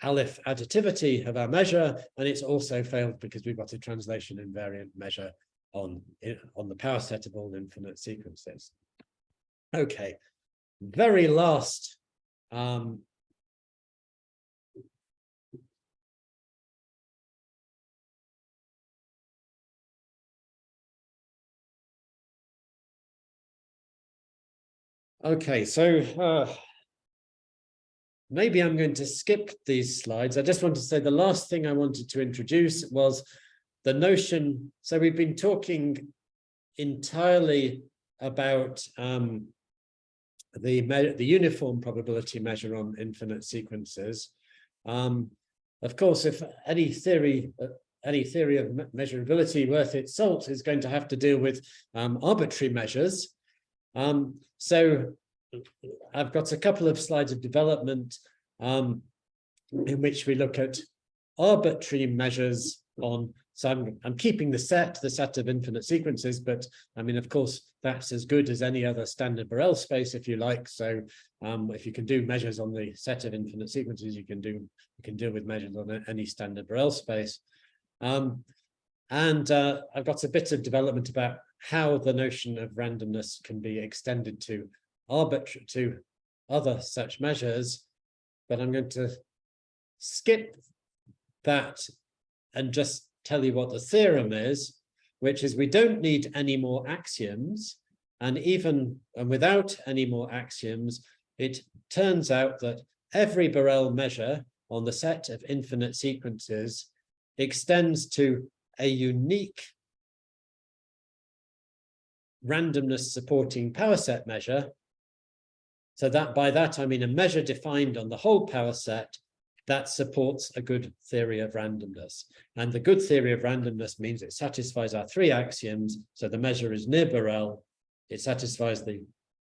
Alif additivity of our measure, and it's also failed because we've got a translation invariant measure on the power set of all infinite sequences. Okay, very last okay, so maybe I'm going to skip these slides. I just want to say the last thing I wanted to introduce was the notion. So we've been talking entirely about the uniform probability measure on infinite sequences. Of course, if any theory of measurability worth its salt is going to have to deal with arbitrary measures. So I've got a couple of slides of development in which we look at arbitrary measures on, so I'm keeping the set of infinite sequences, but I mean, of course, that's as good as any other standard Borel space, if you like. So if you can do measures on the set of infinite sequences, you can deal with measures on any standard Borel space. And I've got a bit of development about how the notion of randomness can be extended to other such measures, but I'm going to skip that and just tell you what the theorem is, which is we don't need any more axioms, and without any more axioms, it turns out that every Borel measure on the set of infinite sequences extends to a unique randomness supporting power set measure. So that by that, I mean a measure defined on the whole power set that supports a good theory of randomness. And the good theory of randomness means it satisfies our 3 axioms. So the measure is near Borel. It satisfies the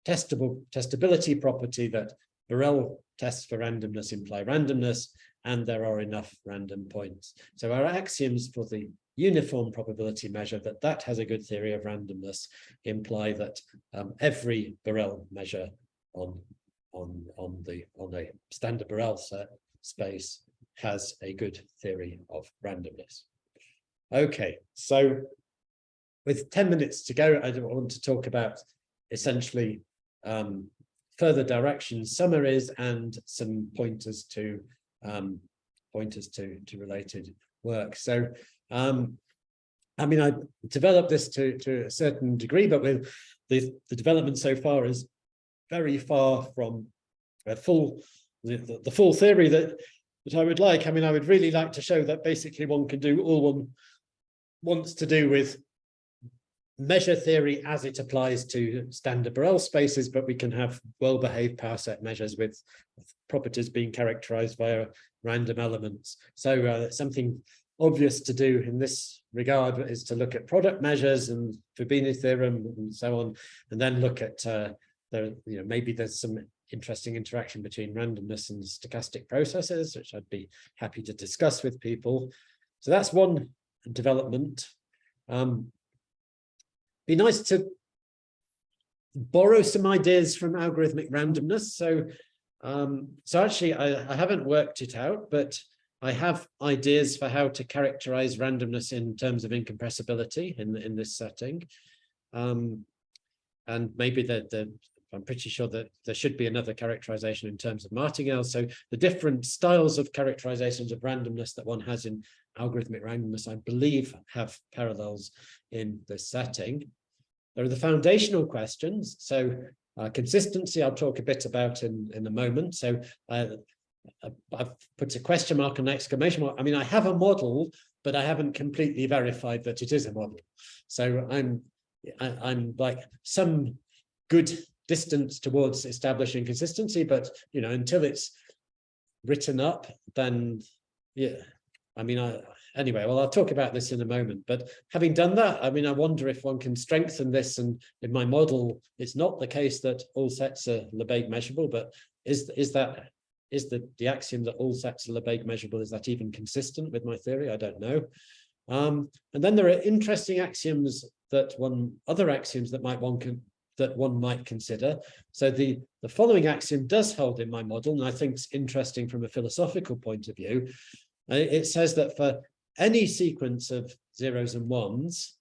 testability property that Borel tests for randomness imply randomness, and there are enough random points. So our axioms for the uniform probability measure that has a good theory of randomness imply that every Borel measure on a standard Borel set space has a good theory of randomness. Okay, so with 10 minutes to go, I want to talk about essentially further directions, summaries, and some pointers to related work. So I mean, I developed this to a certain degree, but with the development so far is very far from the full theory that I would like. I mean, I would really like to show that basically one can do all one wants to do with measure theory as it applies to standard Borel spaces, but we can have well-behaved power set measures with properties being characterized via random elements. So something obvious to do in this regard is to look at product measures and Fubini theorem and so on, and then look at maybe there's some interesting interaction between randomness and stochastic processes, which I'd be happy to discuss with people. So that's one development. Be nice to borrow some ideas from algorithmic randomness. So actually, I haven't worked it out, but I have ideas for how to characterize randomness in terms of incompressibility in this setting. And maybe I'm pretty sure that there should be another characterization in terms of martingale. So the different styles of characterizations of randomness that one has in algorithmic randomness, I believe, have parallels in this setting. There are the foundational questions. So consistency, I'll talk a bit about in a moment. So I've put a question mark and an exclamation mark. I mean, I have a model, but I haven't completely verified that it is a model. So I'm like some good distance towards establishing consistency, but until it's written up, then yeah. I mean, anyway, well, I'll talk about this in a moment. But having done that, I mean, I wonder if one can strengthen this. And in my model, it's not the case that all sets are Lebesgue measurable, but is the axiom that all sets are Lebesgue measurable, is that even consistent with my theory? I don't know. And then there are interesting axioms other axioms that one might consider. So the following axiom does hold in my model, and I think it's interesting from a philosophical point of view. It says that for any sequence of zeros and ones,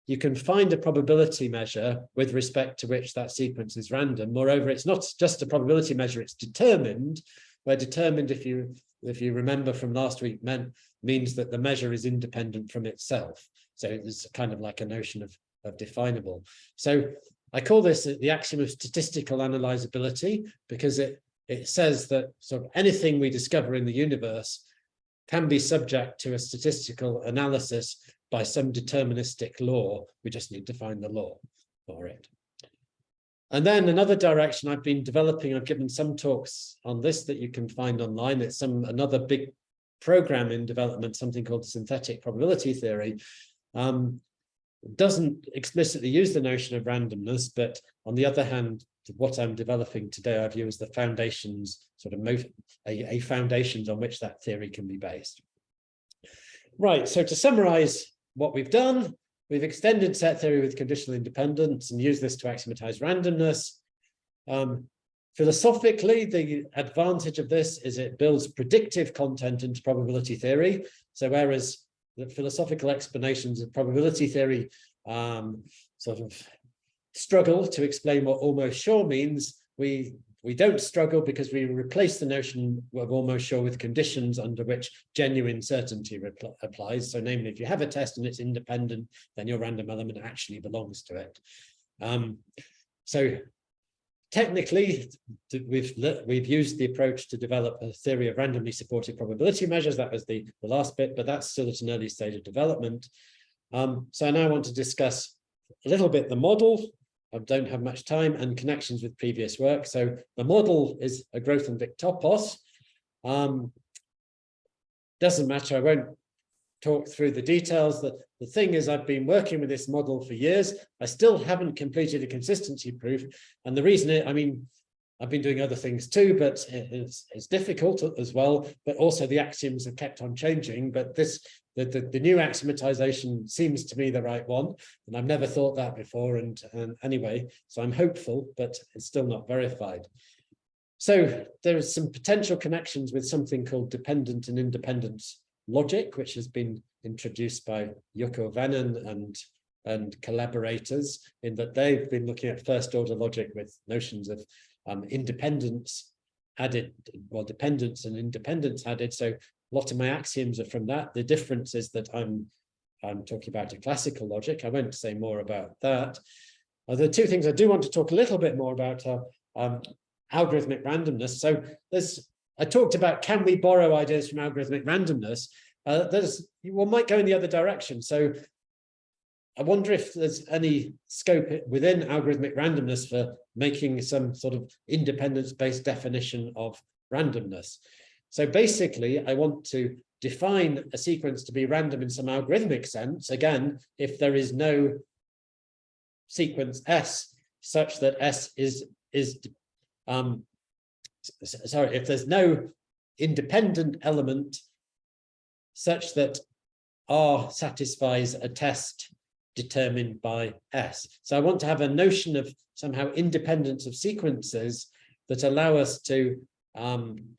you can find a probability measure with respect to which that sequence is random. Moreover, it's not just a probability measure, it's determined, where determined, if you remember from last week, means that the measure is independent from itself. So it's kind of like a notion of definable. So I call this the axiom of statistical analyzability, because it says that sort of anything we discover in the universe can be subject to a statistical analysis by some deterministic law. We just need to find the law for it. And then another direction I've been developing, I've given some talks on this that you can find online. It's another big program in development, something called synthetic probability theory. Doesn't explicitly use the notion of randomness, but on the other hand, what I'm developing today, I view as the foundations, a foundations on which that theory can be based. Right, so to summarize what we've done, we've extended set theory with conditional independence and used this to axiomatize randomness. Philosophically, the advantage of this is it builds predictive content into probability theory. So whereas the philosophical explanations of probability theory sort of struggle to explain what almost sure means, we don't struggle because we replace the notion of almost sure with conditions under which genuine certainty applies. So namely, if you have a test and it's independent, then your random element actually belongs to it. So technically, we've used the approach to develop a theory of randomly supported probability measures. That was the last bit, but that's still at an early stage of development. So I now want to discuss a little bit the model. I don't have much time, and connections with previous work. So the model is a Grothendieck topos. Doesn't matter, I won't talk through the details. The thing is, I've been working with this model for years. I still haven't completed a consistency proof. And the reason I mean, I've been doing other things too, but it's difficult as well. But also the axioms have kept on changing. But the new axiomatization seems to me the right one, and I've never thought that before. And anyway, so I'm hopeful, but it's still not verified. So there are some potential connections with something called dependent and independent logic, which has been introduced by Jukka Väänän and collaborators, in that they've been looking at first order logic with notions of independence added, well, dependence and independence added. So a lot of my axioms are from that. The difference is that I'm talking about a classical logic. I won't say more about that. The two things I do want to talk a little bit more about are algorithmic randomness. So I talked about, can we borrow ideas from algorithmic randomness? One might go in the other direction. So I wonder if there's any scope within algorithmic randomness for making some sort of independence-based definition of randomness. So basically, I want to define a sequence to be random in some algorithmic sense. Again, if there is no sequence S such that S if there's no independent element such that R satisfies a test determined by S. So I want to have a notion of somehow independence of sequences that allow us to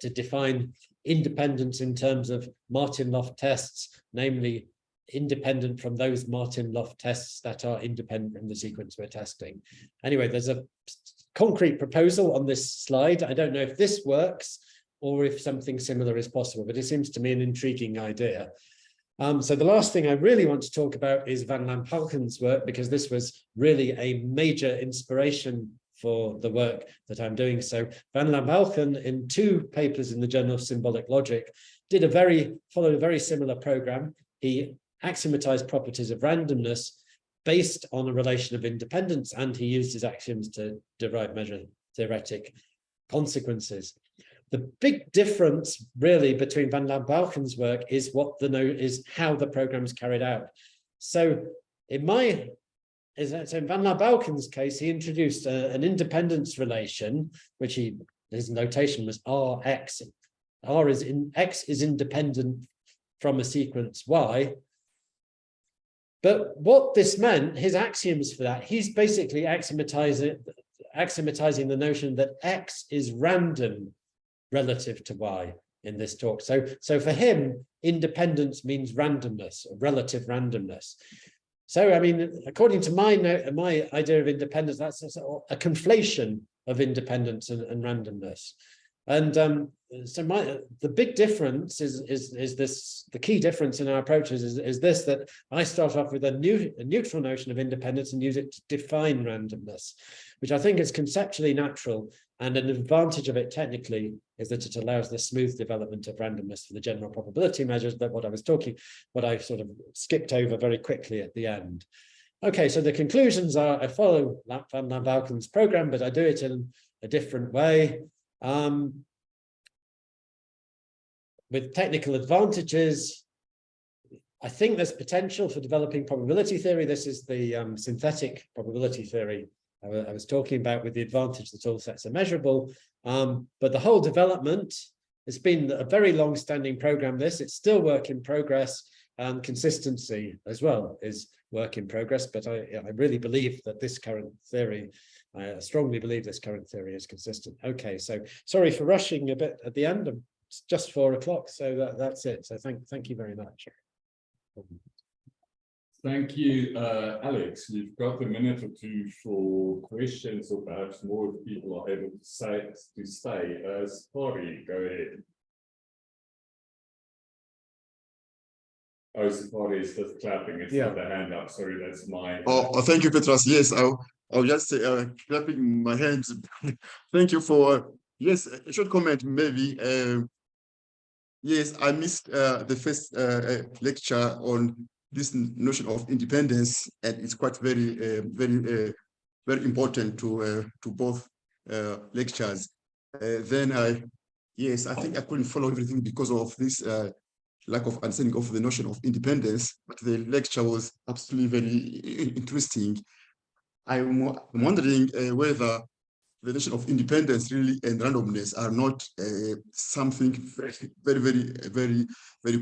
define independence in terms of Martin-Löf tests, namely independent from those Martin-Löf tests that are independent from the sequence we're testing. Anyway, there's a concrete proposal on this slide. I don't know if this works or if something similar is possible, but it seems to me an intriguing idea. So the last thing I really want to talk about is VanLandhalcon's work, because this was really a major inspiration for the work that I'm doing. So VanLandhalcon, in 2 papers in the Journal of Symbolic Logic, followed a very similar program. He axiomatized properties of randomness based on a relation of independence, and he used his axioms to derive measure-theoretic consequences. The big difference really between VanLandhalcon's work is how the program is carried out. So in VanLandhalcon's case, he introduced an independence relation, which his notation was Rx. X is independent from a sequence Y. But what this meant, his axioms for that, he's basically axiomatizing the notion that X is random relative to Y in this talk. So for him, independence means randomness, relative randomness. So, I mean, according to my idea of independence, that's a conflation of independence and randomness. And so the big difference is this, the key difference in our approaches is this, that I start off with a neutral notion of independence and use it to define randomness, which I think is conceptually natural, and an advantage of it technically is that it allows the smooth development of randomness for the general probability measures, that what I sort of skipped over very quickly at the end. Okay, so the conclusions are, I follow VanLandhalcon's program, but I do it in a different way. With technical advantages, I think there's potential for developing probability theory. This is the synthetic probability theory I was talking about, with the advantage that all sets are measurable. But the whole development, it's been a very long-standing program. It's still work in progress, and consistency as well is work in progress. But I really believe that this current theory, I strongly believe this current theory is consistent. Okay, so sorry for rushing a bit at the end. It's just 4 o'clock, so that's it. So thank you very much. Thank you, Alex. We've got a minute or two for questions, or perhaps more if people are able to stay. Safari, go ahead. Oh, Safari is just clapping. It's not a hand up. Sorry, that's my. Oh, thank you, Petras. Yes, I'll just clapping my hands. Thank you for, yes, a short comment maybe. Yes, I missed the first lecture on this notion of independence, and it's quite very important to both lectures. Then I think I couldn't follow everything because of this lack of understanding of the notion of independence, but the lecture was absolutely very interesting. I'm wondering whether the notion of independence really and randomness are not something very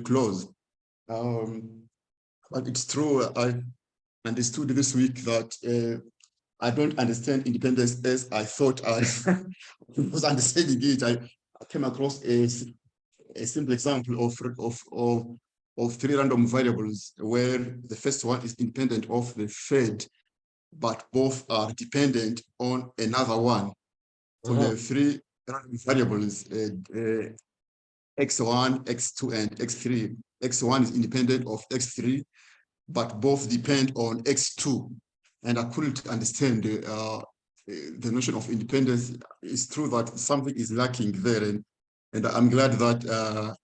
close. But it's true. I understood this week that I don't understand independence as I thought I was understanding it. I came across a simple example of three random variables where the first one is independent of the third, but both are dependent on another one. So we have three random variables, x1, x2, and x3. x1 is independent of x3, but both depend on x2. And I couldn't understand the notion of independence. It's true that something is lacking there. And I'm glad that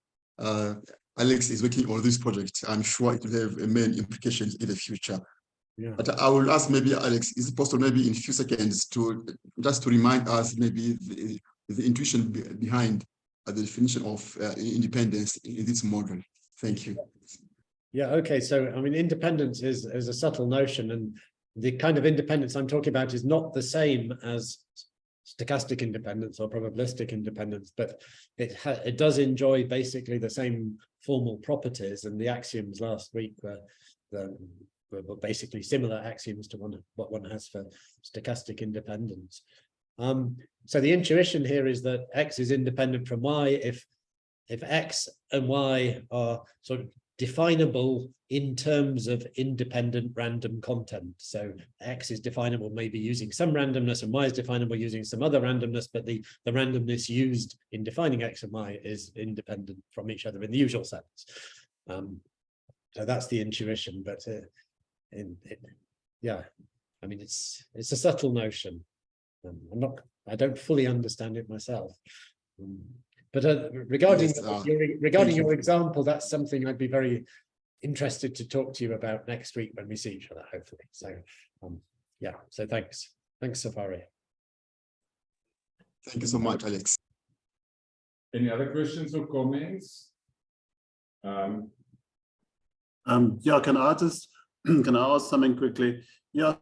Alex is working on this project. I'm sure it will have many implications in the future. Yeah. But I will ask maybe Alex, is it possible maybe in a few seconds to just to remind us maybe the intuition behind the definition of independence in this model? Thank you. Yeah, okay. So, I mean, independence is a subtle notion, and the kind of independence I'm talking about is not the same as stochastic independence or probabilistic independence, but it does enjoy basically the same formal properties, and the axioms last week were basically similar axioms to what one has for stochastic independence. So the intuition here is that X is independent from Y if X and Y are sort of definable in terms of independent random content. So X is definable maybe using some randomness and Y is definable using some other randomness, but the randomness used in defining X and Y is independent from each other in the usual sense. So that's the intuition, but yeah, I mean, it's a subtle notion. I don't fully understand it myself. But regarding your example, that's something I'd be very interested to talk to you about next week when we see each other, hopefully. So yeah, so thanks, Safari. Thank you so much, Alex. Any other questions or comments? Yeah, can I ask something quickly? Yeah,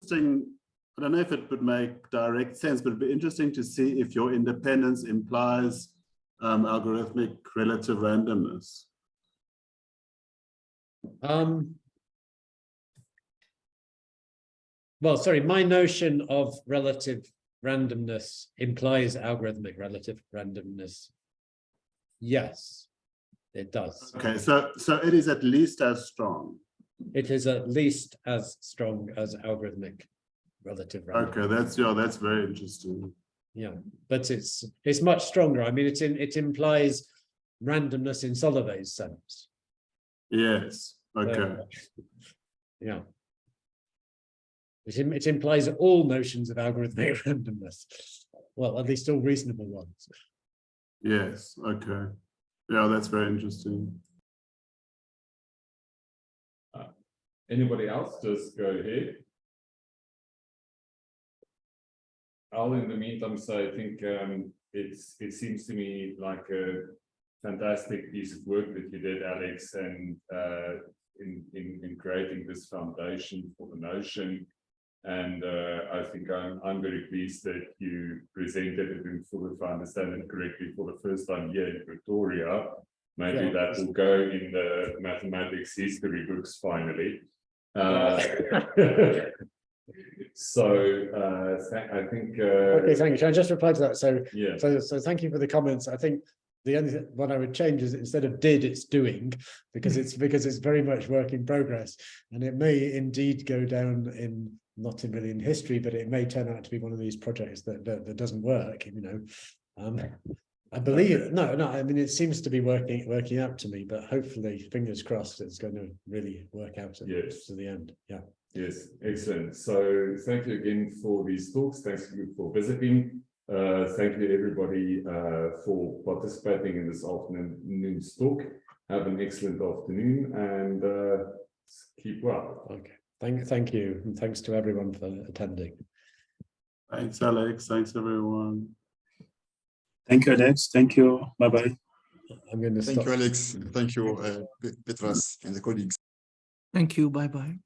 interesting. I don't know if it would make direct sense, but it'd be interesting to see if your independence implies algorithmic relative randomness. Well, sorry, my notion of relative randomness implies algorithmic relative randomness. Yes, it does. Okay, so it is at least as strong. It is at least as strong as algorithmic relative randomness. Okay, that's very interesting. Yeah, but it's much stronger. I mean, it implies randomness in Solovey's sense. Yes. Okay. Yeah. It implies all notions of algorithmic randomness. Well, at least all reasonable ones. Yes. Okay. Yeah, that's very interesting. Anybody else? Just go ahead. I'll, in the meantime, say I think it seems to me like a fantastic piece of work that you did, Alex, and in creating this foundation for the notion. And I think I'm very pleased that you presented it in full, if I understand it correctly, for the first time here in Pretoria. Maybe that will go in the mathematics history books finally. So I think okay, thank you. Can I just reply to that? So yeah. So thank you for the comments. I think the only what I would change is instead of did, it's doing, because it's very much work in progress, and it may indeed go down in not really in history, but it may turn out to be one of these projects that doesn't work. You know, I believe no. I mean, it seems to be working out to me, but hopefully, fingers crossed, it's going to really work out to the end. Yeah. Yes, excellent. So thank you again for these talks. Thanks you for visiting. Thank you everybody for participating in this afternoon's talk. Have an excellent afternoon and keep well. Okay. Thank you, and thanks to everyone for attending. Thanks, Alex. Thanks, everyone. Thank you, Alex. Thank you. Bye-bye. I'm going to stop. Thank you, Alex. Thank you, Petras and the colleagues. Thank you. Bye-bye.